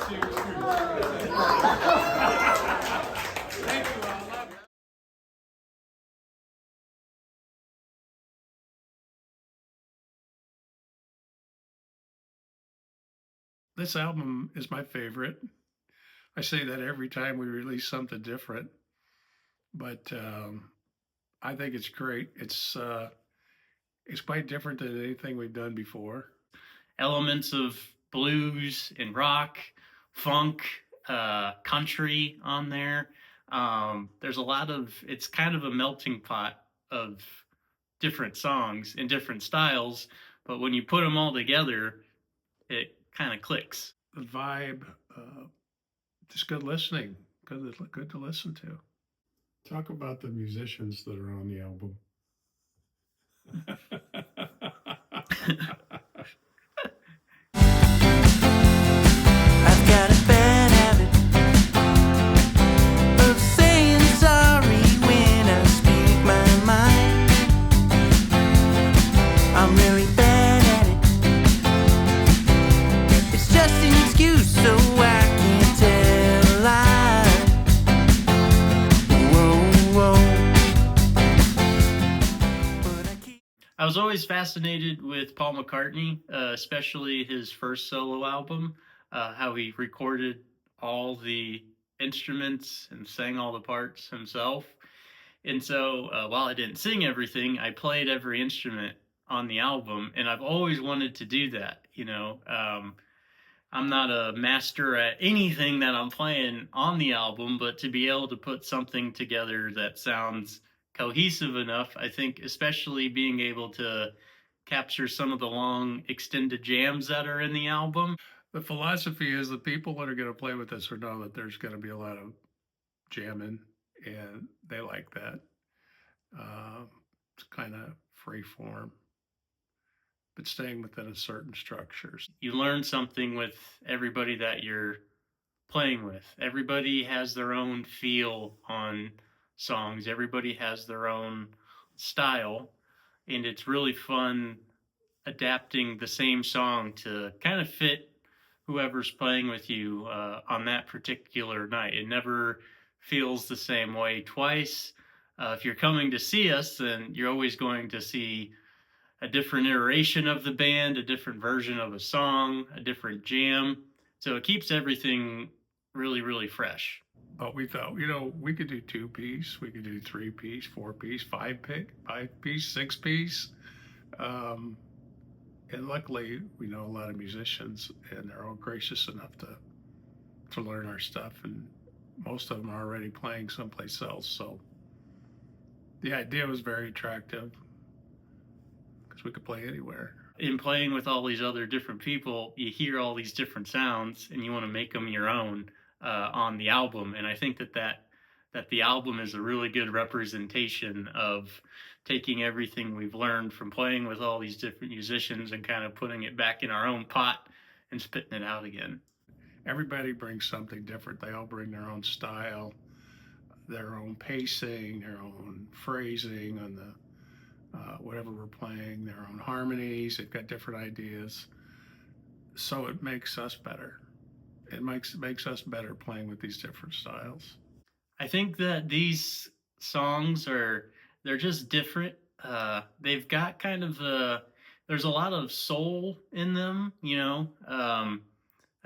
This album is my favorite. I say that every time we release something different, but I think it's great. It's quite different than anything we've done before. Elements of blues and rock, funk, country on there. There's a lot of, it's kind of a melting pot of different songs in different styles, but when you put them all together, it kind of clicks. The vibe, just good listening, good to listen to. Talk about the musicians that are on the album. I've got a bad habit of saying sorry when I speak my mind. I'm really bad at it. It's just an excuse so I can tell a lie. Whoa, whoa. But I was always fascinated with Paul McCartney, especially his first solo album, how he recorded all the instruments and sang all the parts himself. And so while I didn't sing everything, I played every instrument on the album, and I've always wanted to do that. I'm not a master at anything that I'm playing on the album, but to be able to put something together that sounds cohesive enough, I think, especially being able to capture some of the long extended jams that are in the album. The philosophy is the people that are going to play with us or know that there's going to be a lot of jamming, and they like that. It's kind of free form, but staying within a certain structure. You learn something with everybody that you're playing with. Everybody has their own feel on songs, everybody has their own style, and it's really fun adapting the same song to kind of fit whoever's playing with you on that particular night. It never feels the same way twice. If you're coming to see us, then you're always going to see a different iteration of the band, a different version of a song, a different jam. So it keeps everything really, really fresh. But we thought, we could do 2-piece, we could do 3-piece, 4-piece, 5-piece, 6-piece. And luckily, we know a lot of musicians, and they're all gracious enough to learn our stuff. And most of them are already playing someplace else. So the idea was very attractive because we could play anywhere. In playing with all these other different people, you hear all these different sounds, and you want to make them your own on the album. And I think that the album is a really good representation of taking everything we've learned from playing with all these different musicians and kind of putting it back in our own pot and spitting it out again. Everybody brings something different. They all bring their own style, their own pacing, their own phrasing on the whatever we're playing, their own harmonies. They've got different ideas. So it makes us better. It makes us better playing with these different styles. I think that these songs they're just different. They've got kind of there's a lot of soul in them, I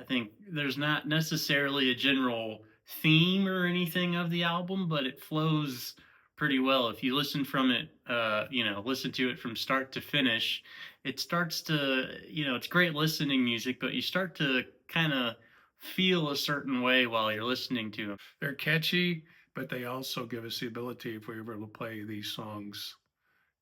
think there's not necessarily a general theme or anything of the album, but it flows pretty well. If you listen from it, listen to it from start to finish, it starts to, it's great listening music, but you start to kind of feel a certain way while you're listening to them. They're catchy, but they also give us the ability, if we were able to play these songs,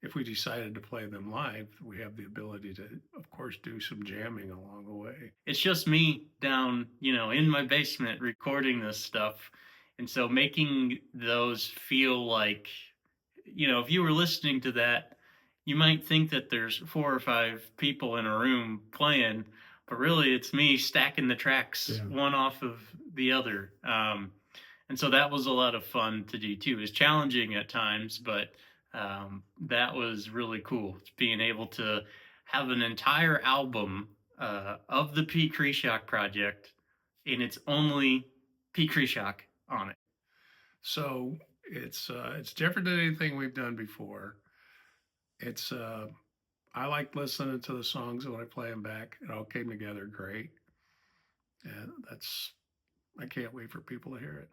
if we decided to play them live, we have the ability to, of course, do some jamming along the way. It's just me down, in my basement recording this stuff. And so making those feel like, if you were listening to that, you might think that there's 4 or 5 people in a room playing, but really it's me stacking the tracks one off of the other. And so that was a lot of fun to do too. It's challenging at times, but that was really cool. It's being able to have an entire album of the Pete Krishock project and it's only Pete Krishock on it. So it's different than anything we've done before. It's I like listening to the songs when I play them back. It all came together great, and I can't wait for people to hear it.